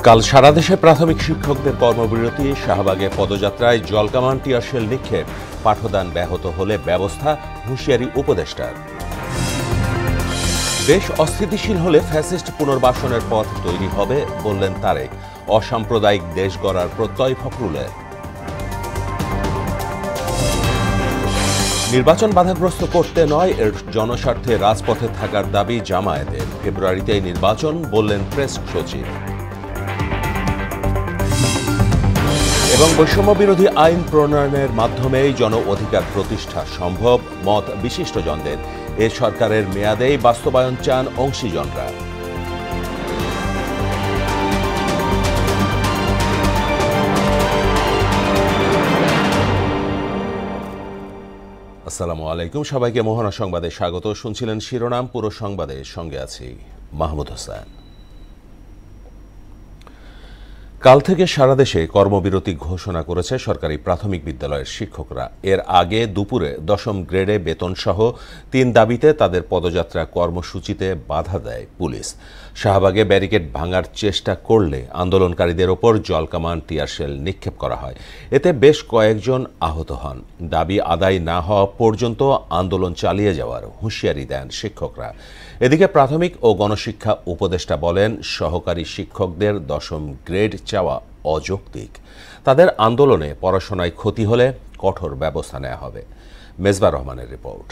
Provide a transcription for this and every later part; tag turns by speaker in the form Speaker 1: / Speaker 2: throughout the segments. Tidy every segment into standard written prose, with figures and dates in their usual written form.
Speaker 1: কাল সারা দেশে প্রাথমিক শিক্ষকদের কর্মবিরতি, শাহবাগে পদযাত্রায় জলকামান টিয়ারশেল নিক্ষেপ, পাঠদান ব্যাহত হলে ব্যবস্থা, হুঁশিয়ারি উপদেষ্টার। দেশ অস্থিতিশীল হলে ফ্যাসিস্ট পুনর্বাসনের পথ তৈরি হবে বললেন তারেক। অসাম্প্রদায়িক দেশ গড়ার প্রত্যয় ফখরুলের। নির্বাচন বাধাগ্রস্ত করতে নয়, এর জনস্বার্থে রাজপথে থাকার দাবি জামায়াতের। ফেব্রুয়ারিতেই নির্বাচন বললেন প্রেস সচিব। এবং বৈষম্য বিরোধী আইন প্রণয়নের মাধ্যমেই জন অধিকার প্রতিষ্ঠা সম্ভব, মত বিশিষ্টজনদের। এ সরকারের মেয়াদেই বাস্তবায়ন চান অংশীজনরা। আসসালামু আলাইকুম, সবাইকে মোহনা সংবাদে স্বাগত। শুনছিলেন শিরোনাম, পুরো সংবাদে সঙ্গে আছি মাহমুদ হোসেন। কাল থেকে সারা দেশে কর্মবিরতি ঘোষণা করেছে সরকারি প্রাথমিক বিদ্যালয়ের শিক্ষকরা। এর আগে দুপুরে 10ম গ্রেডে বেতনসহ 3 দাবিতে তাদের পদযাত্রা কর্মসূচিতে বাধা দেয় পুলিশ। শাহবাগে ব্যারিকেড ভাঙার চেষ্টা করলে আন্দোলনকারীদের ওপর জলকামান টিয়ারশেল নিক্ষেপ করা হয়। এতে বেশ কয়েকজন আহত হন। দাবি আদায় না হওয়া পর্যন্ত আন্দোলন চালিয়ে যাওয়ার হুঁশিয়ারি দেন শিক্ষকরা। এদিকে প্রাথমিক ও গণশিক্ষা উপদেষ্টা বলেন, সহকারী শিক্ষকদের 10ম গ্রেড চাওয়া অযৌক্তিক। তাদের আন্দোলনে পড়াশোনায় ক্ষতি হলে কঠোর ব্যবস্থা নেওয়া হবে। মেজবা রহমানের রিপোর্ট।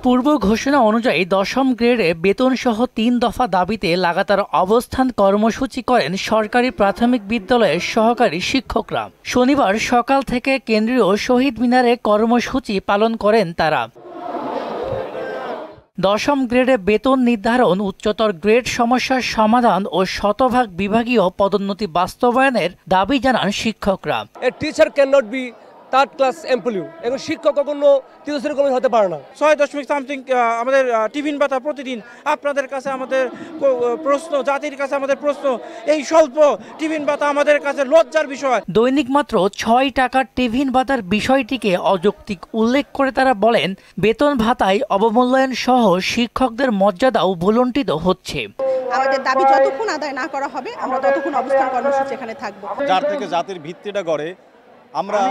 Speaker 2: পূর্ব ঘোষণা অনুযায়ী 10ম গ্রেডে বেতনসহ 3 দফা দাবিতে লাগাতার অবস্থান কর্মসূচি করেন সরকারি প্রাথমিক বিদ্যালয়ের সহকারী শিক্ষকরা। শনিবার সকাল থেকে কেন্দ্রীয় শহীদ মিনারে কর্মসূচি পালন করেন তারা। 10ম গ্রেডে বেতন নির্ধারণ, উচ্চতর গ্রেড সমস্যার সমাধান ও শতভাগ বিভাগীয় পদোন্নতি বাস্তবায়নের দাবি জানান শিক্ষকরা।
Speaker 3: Teacher can not be third class employee, এবং শিক্ষক কখনো তৃতীয় শ্রেণীর কর্মী হতে পারে না।
Speaker 4: 6.something আমাদের টিফিন ভাতা প্রতিদিন। আপনাদের কাছে আমাদের প্রশ্ন, জাতির কাছে আমাদের প্রশ্ন, এই স্বল্প টিফিন ভাতা আমাদের কাছে লজ্জার বিষয়।
Speaker 2: দৈনিক মাত্র 6 টাকার টিফিন ভাতার বিষয়টিকে অযৌক্তিক উল্লেখ করে তারা বলেন, বেতন ভাতায় অবমূল্যায়ন সহ শিক্ষকদের মর্যাদাও ভুলুণ্ঠিত হচ্ছে।
Speaker 5: আমাদের দাবি যতক্ষণ আদায় না করা হবে, আমরা ততক্ষণ অবস্থান কর্মসূচি এখানে থাকবো।
Speaker 6: যার থেকে জাতির ভিত্তিটা গড়ে, আমরা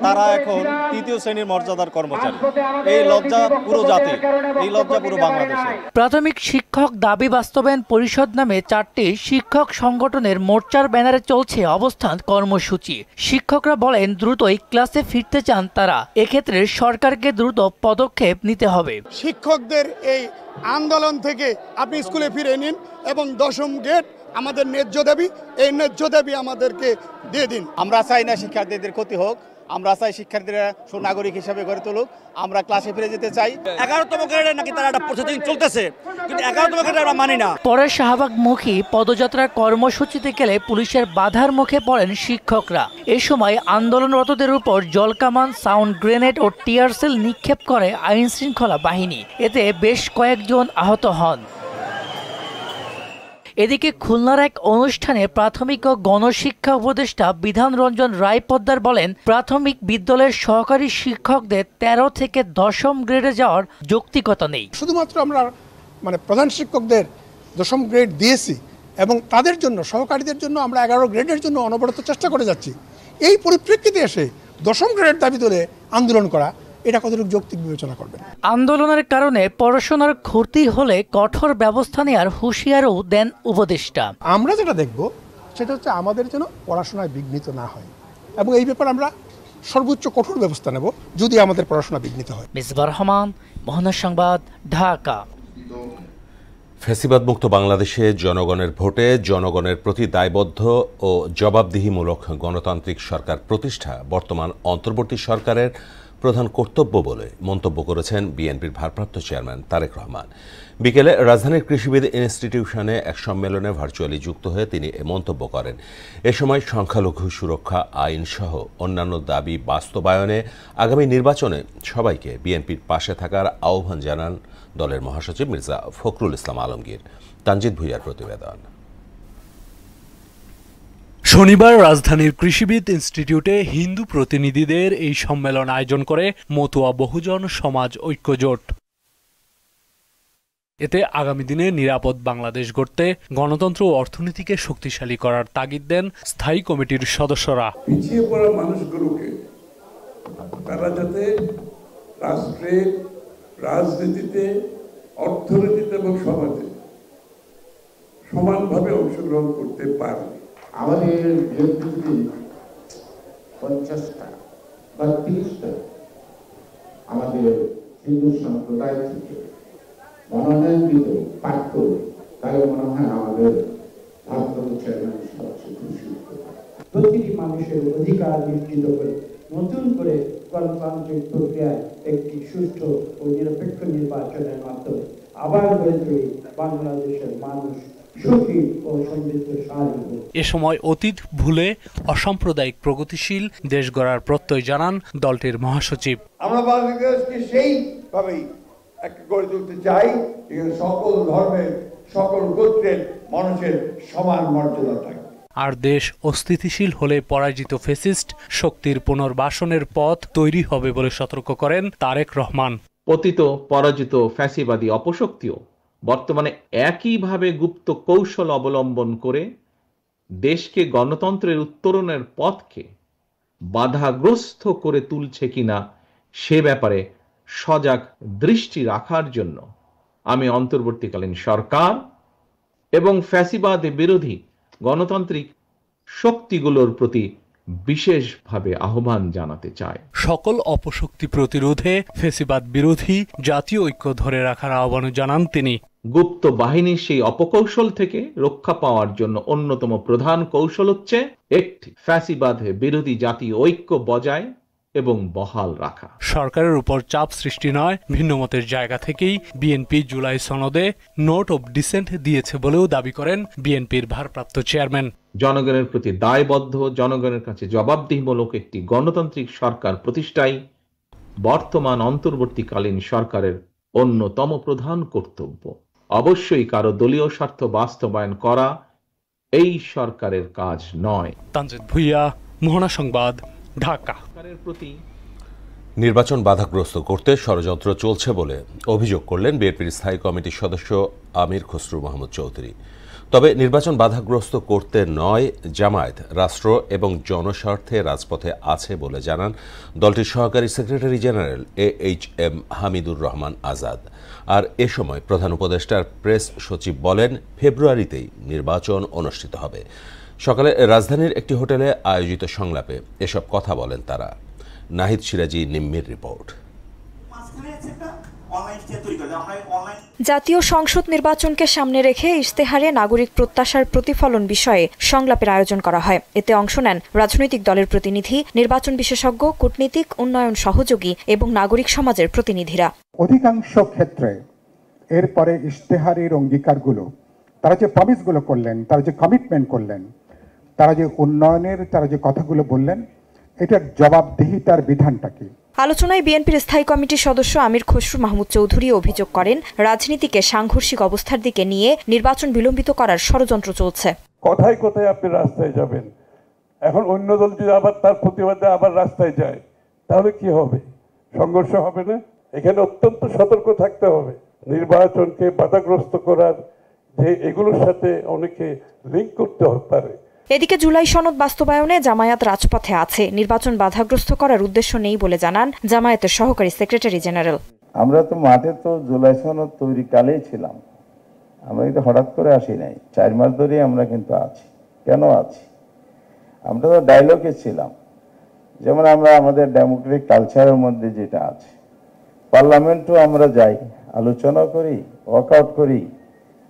Speaker 6: তারা এখন তৃতীয় শ্রেণীর মর্যাদার কর্মচারী। এই লজ্জা পুরো জাতি, এই লজ্জা পুরো বাংলাদেশে।
Speaker 2: প্রাথমিক শিক্ষক দাবি বাস্তবায়ন পরিষদ নামে 4টি শিক্ষক সংগঠনের মোর্চার ব্যানারে চলছে অবস্থান কর্মসূচি। শিক্ষকরা বলেন, দ্রুতই ক্লাসে ফিরতে চান তারা। এক্ষেত্রে সরকারকে দ্রুত পদক্ষেপ নিতে হবে।
Speaker 7: শিক্ষকদের এই আন্দোলন থেকে আপনি স্কুলে ফিরে নিন এবং 10ম গ্রেড আমাদের ন্যায্য দাবি, এই ন্যায্য দাবি আমাদেরকে দিয়ে দিন।
Speaker 6: আমরা চাই না শিক্ষার্থীদের ক্ষতি হোক, আমরা চাই শিক্ষার্থীরা সুনাগরিক হিসাবে গড়ে তুলুক। আমরা ক্লাসে ফিরে যেতে চাই।
Speaker 3: 11তম গ্রেডে নাকি তারা একটা প্রসেসিং চলতেছে, কিন্তু 11তম গ্রেডে আমরা মানি না।
Speaker 2: পরে শাহবাগমুখী পদযাত্রার কর্মসূচিতে গেলে পুলিশের বাধার মুখে পড়েন শিক্ষকরা। এ সময় আন্দোলনরতদের উপর জলকামান, সাউন্ড গ্রেনেড ও টিয়ারশেল নিক্ষেপ করে আইন শৃঙ্খলা বাহিনী। এতে বেশ কয়েকজন আহত হন। এদিকে খুলনার এক অনুষ্ঠানে প্রাথমিক ও গণশিক্ষা উপদেষ্টা বিধান রঞ্জন রায় পোদ্দার বলেন, প্রাথমিক বিদ্যালয়ের সহকারী শিক্ষকদের 13 থেকে 10ম গ্রেডে যাওয়ার যৌক্তিকতা নেই।
Speaker 7: শুধুমাত্র আমরা প্রধান শিক্ষকদের 10ম গ্রেড দিয়েছি এবং তাদের জন্য, সহকারীদের জন্য আমরা 11 গ্রেডের জন্য অনবরত চেষ্টা করে যাচ্ছি। এই পরিপ্রেক্ষিতে এসে 10ম গ্রেড দাবি তুলে আন্দোলন করা, এটা কতটুকু যৌক্তিক বিবেচনা করবেন?
Speaker 2: আন্দোলনের কারণে পড়াশোনার ক্ষতি হলে কঠোর ব্যবস্থা নেওয়ার হুঁশিয়ারও দেন উপদেষ্টা।
Speaker 7: আমরা যেটা দেখব সেটা হচ্ছে আমাদের যেন পড়াশোনায় বিঘ্নিত না হয়, এবং এই ব্যাপারে আমরা সর্বোচ্চ কঠোর ব্যবস্থা নেব যদি আমাদের পড়াশোনা বিঘ্নিত হয়।
Speaker 2: মেজবা রহমান, মোহনা সংবাদ, ঢাকা।
Speaker 1: ফ্যাসিবাদ মুক্ত বাংলাদেশে জনগণের ভোটে জনগণের প্রতি দায়বদ্ধ ও জবাবদিহিমূলক গণতান্ত্রিক সরকার প্রতিষ্ঠা বর্তমান অন্তর্বর্তী সরকারের প্রধান কর্তব্য বলে মন্তব্য করেছেন বিএনপির ভারপ্রাপ্ত চেয়ারম্যান তারেক রহমান। বিকেলে রাজধানীর কৃষিবিদ ইনস্টিটিউশনে এক সম্মেলনে ভার্চুয়ালি যুক্ত হয়ে তিনি এ মন্তব্য করেন। এ সময় সংখ্যালঘু সুরক্ষা আইন সহ অন্যান্য দাবি বাস্তবায়নে আগামী নির্বাচনে সবাইকে বিএনপির পাশে থাকার আহ্বান জানান দলের মহাসচিব মির্জা ফখরুল ইসলাম আলমগীর। তানজিদ ভুইয়ার প্রতিবেদন।
Speaker 8: শনিবার রাজধানীর কৃষিবিদ ইনস্টিটিউটে হিন্দু প্রতিনিধিদের এই সম্মেলন আয়োজন করে মতুয়া বহুজন সমাজ ঐক্য জোট। এতে আগামী দিনে নিরাপদ বাংলাদেশ গড়তে গণতন্ত্র ও অর্থনীতিকে শক্তিশালী করার তাগিদ দেন স্থায়ী কমিটির সদস্যরা।
Speaker 9: পিছিয়ে পড়া মানুষগুলোকে তারা যাতে রাষ্ট্রের রাজনীতিতে, অর্থনীতিতে এবং সমাজে সমানভাবে অংশগ্রহণ করতে পারে।
Speaker 10: আমাদের 50টা বা 30টা আমাদের হিন্দু সম্প্রদায় থেকে মনোনয়নকৃত প্রার্থী, তাহলে মনে হয় আমাদের ভারপ্রাপ্ত চেয়ারম্যান সবচেয়ে খুশি হতে পারে। প্রতিটি মানুষের অধিকার নিশ্চিত করে নতুন করে গণতান্ত্রিক প্রক্রিয়ায় একটি সুষ্ঠু ও নিরপেক্ষ নির্বাচনের মাধ্যমে আবার গড়ে তুলি বাংলাদেশের মানুষ সুখী ও সমৃদ্ধশালী হোক।
Speaker 8: এ সময় অতীত ভুলে অসাম্প্রদায়িক প্রগতিশীল দেশ গড়ার প্রত্যয় জানান দলটির মহাসচিব।
Speaker 9: আমরা বাংলাদেশকে সেইভাবেই গড়ে তুলতে চাই যেখানে সকল ধর্মের, সকল গোত্রের মানুষের সমান মর্যাদা থাকে।
Speaker 8: আর দেশ অস্থিতিশীল হলে পরাজিত ফ্যাসিস্ট শক্তির পুনর্বাসনের পথ তৈরি হবে বলে সতর্ক করেন তারেক রহমান।
Speaker 11: পতিত পরাজিত ফ্যাসিবাদী অপশক্তিও বর্তমানে একইভাবে গুপ্ত কৌশল অবলম্বন করে দেশকে গণতন্ত্রের উত্তরণের পথকে বাধাগ্রস্ত করে তুলছে কিনা সে ব্যাপারে সজাগ দৃষ্টি রাখার জন্য আমি অন্তর্বর্তীকালীন সরকার এবং ফ্যাসিবাদ বিরোধী গণতান্ত্রিক শক্তিগুলোর প্রতি বিশেষভাবে আহ্বান জানাতে চাই।
Speaker 8: সকল অপশক্তি প্রতিরোধে ফ্যাসিবাদ বিরোধী জাতীয় ঐক্য ধরে রাখার আহ্বান জানান তিনি।
Speaker 11: গুপ্ত বাহিনীর সেই অপকৌশল থেকে রক্ষা পাওয়ার জন্য অন্যতম প্রধান কৌশল হচ্ছে একটি ফ্যাসিবাদ বিরোধী জাতীয় ঐক্য বজায় এবং বহাল রাখা।
Speaker 8: সরকারের উপর চাপ সৃষ্টি নয়, ভিন্নমতের জায়গা থেকেই বিএনপি জুলাই সনদে নোট অব ডিসেন্ট দিয়েছে বলেও দাবি করেন বিএনপির ভারপ্রাপ্ত চেয়ারম্যান।
Speaker 11: জনগণের প্রতি দায়বদ্ধ, জনগণের কাছে জবাবদিহিমূলক একটি গণতান্ত্রিক সরকার প্রতিষ্ঠাই বর্তমান অন্তর্বর্তীকালীন সরকারের অন্যতম প্রধান কর্তব্য। অবশ্যই কারো দলীয় স্বার্থ বাস্তবায়ন করা এই সরকারের কাজ নয়।
Speaker 8: তানজিদ ভুইয়া, মোহনা সংবাদ, ঢাকা।
Speaker 1: নির্বাচন বাধাগ্রস্ত করতে ষড়যন্ত্র চলছে বলে অভিযোগ করলেন বিএনপির স্থায়ী কমিটির সদস্য আমির খসরু মাহমুদ চৌধুরী। তবে নির্বাচন বাধাগ্রস্ত করতে নয়, জামায়াত রাষ্ট্র এবং জনস্বার্থে রাজপথে আছে বলে জানান দলটির সহকারী secretary general AHM Hamidur Rahman Azad. আর এ সময় প্রধান উপদেষ্টার প্রেস সচিব বলেন, ফেব্রুয়ারিতেই নির্বাচন অনুষ্ঠিত হবে। সকালে রাজধানীর একটি হোটেলে আয়োজিত সংলাপে এসব কথা বলেন তারা। নাহিদ সিরাজি নিম্মির রিপোর্ট।
Speaker 12: জাতীয় সংসদ নির্বাচনকে সামনে রেখে ইশতেহারে নাগরিক প্রত্যাশার প্রতিফলন বিষয়ে সংলাপের আয়োজন করা হয়। এতে অংশ নেন রাজনৈতিক দলের প্রতিনিধি, নির্বাচন বিশেষজ্ঞ, কূটনীতিক, উন্নয়ন সহযোগী এবং নাগরিক সমাজের প্রতিনিধিরা।
Speaker 13: অধিকাংশ ক্ষেত্রে এরপরে ইশতেহারের অঙ্গীকারগুলো, তারা যে প্রমিসগুলো করলেন, তারা যে কমিটমেন্ট করলেন, তারা যে উন্নয়নের তারা যে কথাগুলো বললেন, এটার জবাবদিহিতার বিধানটা কি?
Speaker 12: আলোচনায় বিএনপির স্থায়ী কমিটির সদস্য আমির খসরু মাহমুদ চৌধুরী অভিযোগ করেন, রাজনীতিকে সাংঘর্ষিক অবস্থার দিকে নিয়ে নির্বাচন বিলম্বিত করার ষড়যন্ত্র চলছে।
Speaker 9: কোথায় কোথায় আপনি রাস্তায় যাবেন, এখন অন্য দল যদি আবার তার প্রতিবাদে আবার রাস্তায় যায় তাহলে কি হবে? সংঘর্ষ হবে না? এখানে অত্যন্ত সতর্ক থাকতে হবে। নির্বাচনকে বাধাগ্রস্ত করার যে এগুলোর সাথে অনেকে লিঙ্ক করতে পারে।
Speaker 12: এদিকে জুলাই সনদ বাস্তবায়নে জামায়াত রাজপথে আছে, নির্বাচন বাধাগ্রস্ত করার উদ্দেশ্য নেই বলে জানান জামায়াতের সহকারী সেক্রেটারি জেনারেল।
Speaker 10: আমরা তো মাঠে তো জুলাই সনদ তৈরি কালেই ছিলাম, আমরা কিন্তু হঠাৎ করে আসি নাই। 4 মাস ধরে আমরা কিন্তু আছি। কেন আছি? আমরা তো ডায়লগে ছিলাম, যেমন আমরা আমাদের ডেমোক্রেটিক কালচারের মধ্যে যেটা আছে, পার্লামেন্টও আমরা যাই, আলোচনা করি, ওয়ার্কআউট করি,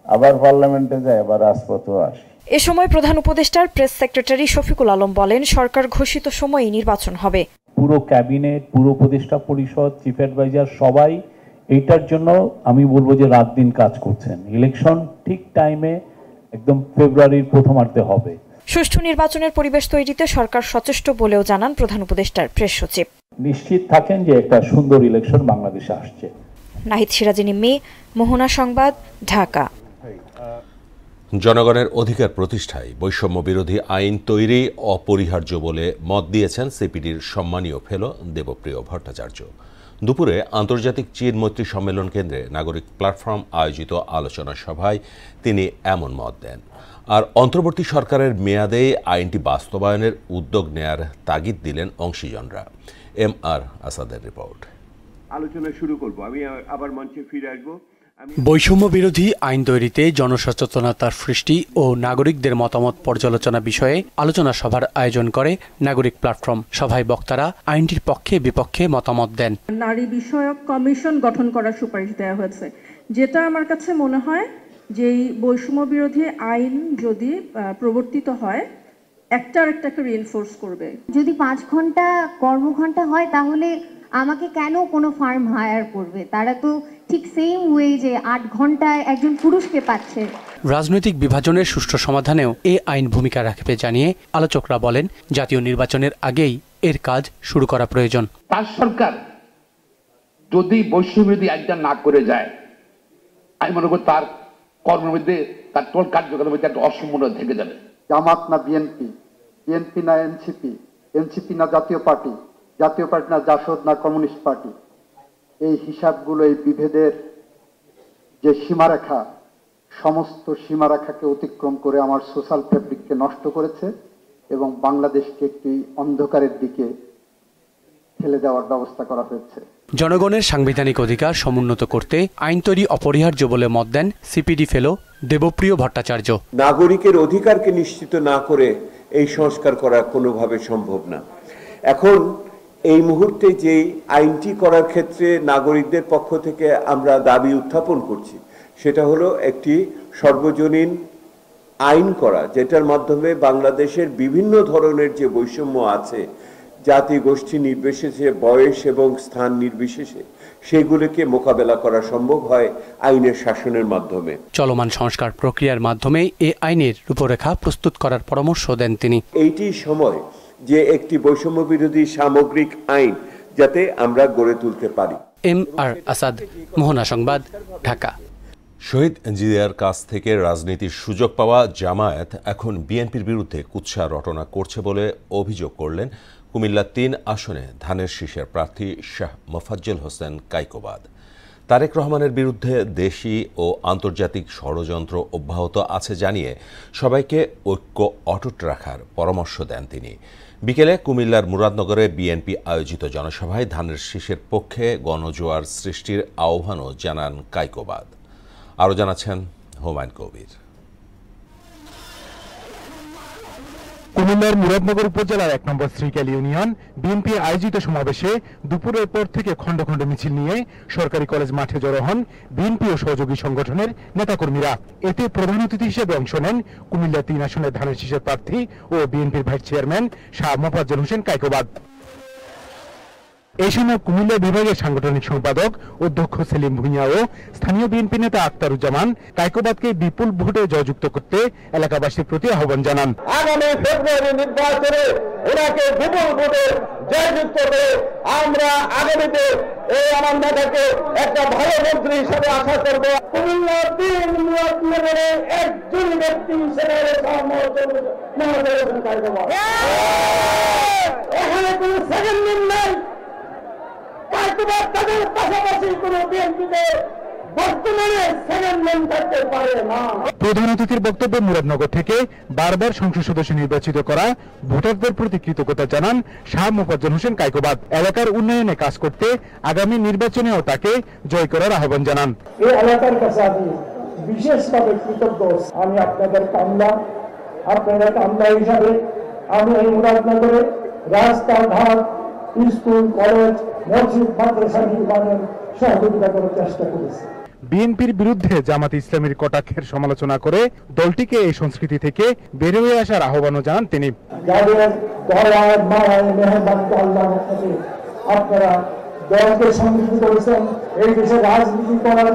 Speaker 10: আবার পার্লামেন্টে যাই, আবার রাজপথেও আসি।
Speaker 12: এ সময় প্রধান উপদেষ্টার প্রেস সেক্রেটারি শফিকুল আলম বলেন, সরকার ঘোষিত সময়ই নির্বাচন হবে।
Speaker 14: পুরো ক্যাবিনেট, পুরো উপদেষ্টা পরিষদ, চিফ অ্যাডভাইজার সবাই এইটার জন্য আমি বলবো যে রাত দিন কাজ করছেন। ইলেকশন ঠিক টাইমে একদম ফেব্রুয়ারির প্রথমার্ধে হবে।
Speaker 12: সুষ্ঠু নির্বাচনের পরিবেশ তৈরিতে সরকার সচেষ্ট বলেও জানান প্রধান উপদেষ্টার প্রেস সচিব।
Speaker 14: নিশ্চিত থাকেন যে একটা সুন্দর ইলেকশন বাংলাদেশে আসছে।
Speaker 12: নাহিদ সিরাজি নিম্মি, মোহনা সংবাদ, ঢাকা।
Speaker 1: জনগণের অধিকার প্রতিষ্ঠায় বৈষম্য বিরোধী আইন তৈরি অপরিহার্য বলে মত দিয়েছেন সিপিডির সম্মানীয় ফেলো দেবপ্রিয় ভট্টাচার্য। দুপুরে আন্তর্জাতিক চীন মৈত্রী সম্মেলন কেন্দ্রে নাগরিক প্ল্যাটফর্ম আয়োজিত আলোচনা সভায় তিনি এমন মত দেন। আর অন্তর্বর্তী সরকারের মেয়াদে আইনটি বাস্তবায়নের উদ্যোগ নেয়ার তাগিদ দিলেন অংশীজনরা। MR আসাদের রিপোর্ট।
Speaker 15: আলোচনা শুরু করব, আমি আবার মঞ্চে ফিরে আসবো।
Speaker 8: বৈষম্য বিরোধী আইন তৈরিতে জনসচেতনতার সৃষ্টি ও নাগরিকদের মতামত পর্যালোচনা বিষয়ে আলোচনা সভার আয়োজন করে নাগরিক প্ল্যাটফর্ম। সভায় বক্তারা আইনটির পক্ষে বিপক্ষে মতামত দেন।
Speaker 16: নারী বিষয়ক কমিশন গঠন করার সুপারিশ দেওয়া হয়েছে, যেটা আমার কাছে মনে হয় যে এই বৈষম্য বিরোধী আইন যদি প্রবর্তিত হয় একটাকে রিইনফোর্স করবে।
Speaker 17: যদি 5 ঘন্টা কর্মঘণ্টা হয় তাহলে আমাকে কেন কোনো ফার্ম হায়ার করবে? তারা তো ঠিক সেম ওয়ে যে 8 ঘন্টায় একজন পুরুষকে পাচ্ছে।
Speaker 8: রাজনৈতিক বিভাজনের সুষ্ঠু সমাধানেও এ আইন ভূমিকা রাখবে জানিয়ে আলোচকরা বলেন, জাতীয় নির্বাচনের আগেই এর কাজ শুরু করা প্রয়োজন।
Speaker 18: তার সরকার যদি বৈষম্যবিরোধী আইনটা না করে যায়, আমি মনে করি তার কর্মের মধ্যে, তার টোল কার্যক্রমের মধ্যে একটা অসম্পূর্ণ থেকে যাবে।
Speaker 13: জামাত না বিএনপি, বিএনপি না এনসিপি, এনসিপি না জাতীয় পার্টি, জাতীয় পার্টি না জাসদ না কমিউনিস্ট পার্টি, এই হিসাবগুলো এই বিভেদের যে সীমারেখা, সমস্ত সীমারেখাকে অতিক্রম করে আমার সোশ্যাল ফেব্রিককে নষ্ট করেছে এবং বাংলাদেশকে একটি অন্ধকারের দিকে ঠেলে দেওয়ার ব্যবস্থা করা হয়েছে।
Speaker 8: জনগণের সাংবিধানিক অধিকার সমুন্নত করতে আইন তৈরি অপরিহার্য বলে মত দেন সিপিডি ফেলো দেবপ্রিয় ভট্টাচার্য।
Speaker 15: নাগরিকের অধিকারকে নিশ্চিত না করে এই সংস্কার করা কোনোভাবে সম্ভব না। এখন এই মুহূর্তে যে আইনটি করার ক্ষেত্রে নাগরিকদের পক্ষ থেকে আমরা দাবি উত্থাপন করছি, সেটা হলো একটি সর্বজনীন আইন করা, যেটার মাধ্যমে বাংলাদেশের বিভিন্ন ধরনের যে বৈষম্য আছে, জাতি গোষ্ঠী নির্বিশেষে, বয়স এবং স্থান নির্বিশেষে, সেগুলোকে মোকাবেলা করা সম্ভব হয় আইনের শাসনের মাধ্যমে।
Speaker 8: চলমান সংস্কার প্রক্রিয়ার মাধ্যমে এ আইনের রূপরেখা প্রস্তুত করার পরামর্শ দেন তিনি।
Speaker 15: এইটি সময় যে একটি বৈষম্য বিরোধী সামগ্রিক আইন যাতে আমরা গড়ে তুলতে পারি।
Speaker 8: MR আসাদ, মোহনা সংবাদ, ঢাকা।
Speaker 1: শহীদ জিয়ার কাছ থেকে রাজনীতির সুযোগ পাওয়া জামায়াত এখন বিএনপির বিরুদ্ধে কুৎসা রটনা করছে বলে অভিযোগ করলেন কুমিল্লা 3 আসনে ধানের শীষের প্রার্থী শাহ মোফাজ্জল হোসেন কাইকোবাদ। তারেক রহমানের বিরুদ্ধে দেশি ও আন্তর্জাতিক ষড়যন্ত্র অব্যাহত আছে জানিয়ে সবাইকে ঐক্য অটুট রাখার পরামর্শ দেন তিনি। বিকেলে কুমিল্লার মুরাদনগরে বিএনপি আয়োজিত জনসভায় ধানের শীষের পক্ষে গণজোয়ার সৃষ্টির আহ্বানও জানান কাইকোবাদ। আরও জানাচ্ছেন হুমায়ুন কবির।
Speaker 19: কুমিল্লার মুরাদনগর উপজেলার 1 নম্বর শ্রীকাল ইউনিয়ন বিএনপি আয়োজিত সমাবেশে দুপুরের পর থেকে খণ্ড খণ্ড মিছিল নিয়ে সরকারি কলেজ মাঠে জড়ো হন বিএনপি ও সহযোগী সংগঠনের নেতাকর্মীরা। এতে প্রধান অতিথি হিসেবে অংশ নেন কুমিল্লা 3 আসনের ধানের শীষের প্রার্থী ও বিএনপির ভাইস চেয়ারম্যান শাহ মোফাজ্জল হোসেন কাইকোবাদ। এই সময় কুমিল্লা বিভাগের সাংগঠনিক সম্পাদক অধ্যক্ষ সেলিম ভুঁইয়া ও স্থানীয় বিএনপি নেতা আক্তারুজ্জামান কাইকোবাদকে বিপুল ভোটে জয়যুক্ত করতে এলাকাবাসীর প্রতি আহ্বান জানান।
Speaker 20: আগামী ফেব্রুয়ারি নির্বাচনে ওনাকে বিপুল ভোটে জয়যুক্ত করে আমরা আগামীতে এই আমার নেতাকে একটা ভালো মন্ত্রী হিসেবে আশা করব। কুমিল্লা 3 মুরাদনগরে একজন ব্যক্তি হিসেবে এখানে কোনো সেকেন্ড দিন নাই। তাদের পাশাপাশি কোনো বিএনপিতে বর্তমানে সেকেন্ড ম্যান থাকতে পারে না।
Speaker 19: প্রধান অতিথির বক্তব্যে মুরাদনগর থেকে বারবার সংসদ সদস্য নির্বাচিত করা ভোটারদের প্রতি কৃতজ্ঞতা জানান শাহ মোফাজ্জল হোসেন কাইকোবাদ। এলাকার উন্নয়নে কাজ করতে আগামী নির্বাচনেও তাকে জয় করার আহ্বান জানান।
Speaker 20: এই এলাকার কাছে আমি বিশেষভাবে কৃতজ্ঞ। আমি আপনাদের কামলা, আপনাদের কামলা হিসাবে আমি এই মুরাদনগরে রাস্তাঘাট, স্কুল, কলেজ, মসজিদ, মাদ্রাসা নির্মাণের সহযোগিতা করার চেষ্টা করেছি।
Speaker 19: বিএনপির বিরুদ্ধে জামাত ইসলামীর কটাক্ষের সমালোচনা করে দলটিকে এই সংস্কৃতি থেকে বের হয়ে আসার আহ্বানও জানান তিনি।
Speaker 20: যাদের দয়ায় মায়ায় মেহেরবানিতে আল্লাহর কাছে আপনারা দলকে সংগঠিত করেছেন, এই দেশে রাজনীতি করার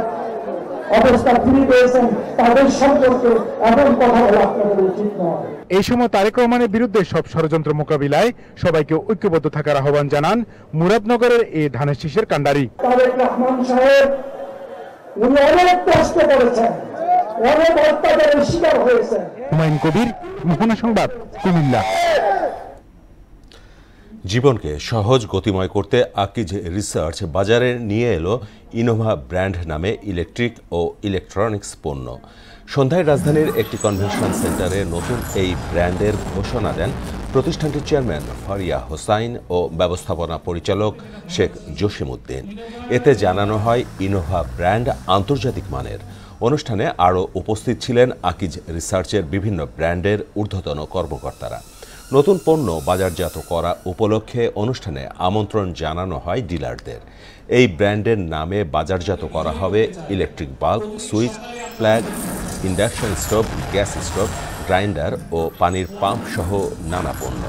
Speaker 20: অবস্থা ফিরে পেয়েছেন, তাদের সম্পর্কে এমন কথা বলা আপনাদের উচিত নয়।
Speaker 19: এই সময় তারেক রহমানের বিরুদ্ধে সব ষড়যন্ত্র মোকাবিলায় সবাইকে ঐক্যবদ্ধ থাকার আহ্বান জানান মুরাদনগরের এই ধানের শীষের কান্ডারি।
Speaker 20: তারেক রহমান সাহেব উনি অনেক কষ্ট করেছেন, অনেক অত্যাচারের শিকার হয়েছেন।
Speaker 19: হুমায়ুন কবির, মোহনা সংবাদ, কুমিল্লা।
Speaker 1: জীবনকে সহজ গতিময় করতে আকিজ রিসার্চ বাজারে নিয়ে এলো ইনোভা ব্র্যান্ড নামে ইলেকট্রিক ও ইলেকট্রনিক্স পণ্য। সন্ধ্যায় রাজধানীর একটি কনভেনশন সেন্টারে নতুন এই ব্র্যান্ডের ঘোষণা দেন প্রতিষ্ঠানটির চেয়ারম্যান ফারিয়া হোসাইন ও ব্যবস্থাপনা পরিচালক শেখ জসিমউদ্দিন। এতে জানানো হয় ইনোভা ব্র্যান্ড আন্তর্জাতিক মানের। অনুষ্ঠানে আরও উপস্থিত ছিলেন আকিজ রিসার্চের বিভিন্ন ব্র্যান্ডের ঊর্ধ্বতন কর্মকর্তারা। নতুন পণ্য বাজারজাত করা উপলক্ষে অনুষ্ঠানে আমন্ত্রণ জানানো হয় ডিলারদের। এই ব্র্যান্ডের নামে বাজারজাত করা হবে electric bulb, switch, plug, induction stove, gas stove, grinder ও পানির পাম্প সহ নানা পণ্য।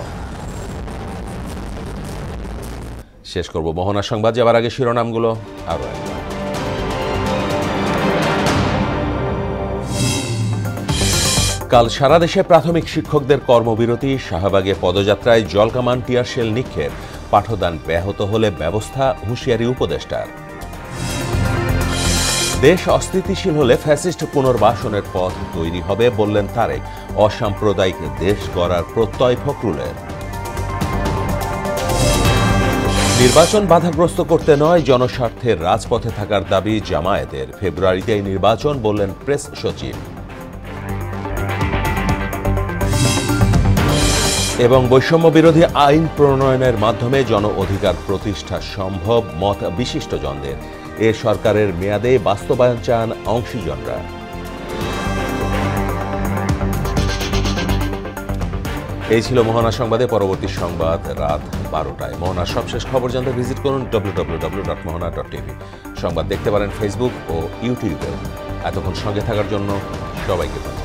Speaker 1: শেষ করব মোহনা সংবাদ, যাবার আগে শিরোনামগুলো আরও একবার। কাল সারা দেশে প্রাথমিক শিক্ষকদের কর্মবিরতি, শাহবাগে পদযাত্রায় জলকামান টিয়ারশেল নিক্ষেপ, পাঠদান ব্যাহত হলে ব্যবস্থা, হুঁশিয়ারি উপদেষ্টার। দেশ অস্থিতিশীল হলে ফ্যাসিস্ট পুনর্বাসনের পথ তৈরি হবে বললেন তারেক। অসাম্প্রদায়িক দেশ গড়ার প্রত্যয় ফখরুলের। নির্বাচন বাধাগ্রস্ত করতে নয়, জনস্বার্থের রাজপথে থাকার দাবি জামায়াতের। ফেব্রুয়ারিতেই নির্বাচন বললেন প্রেস সচিব। এবং বৈষম্য বিরোধী আইন প্রণয়নের মাধ্যমে জন অধিকার প্রতিষ্ঠা সম্ভব, মত বিশিষ্টজনদের। এ সরকারের মেয়াদে বাস্তবায়ন চান অংশীজনরা। এই ছিল মোহনা সংবাদে। পরবর্তী সংবাদ রাত 12টায়। মোহনার সবশেষ খবর জানতে ভিজিট করুন www.mohana.tv। সংবাদ দেখতে পারেন ফেসবুক ও ইউটিউবে। এতক্ষণ সঙ্গে থাকার জন্য সবাইকে ধন্যবাদ।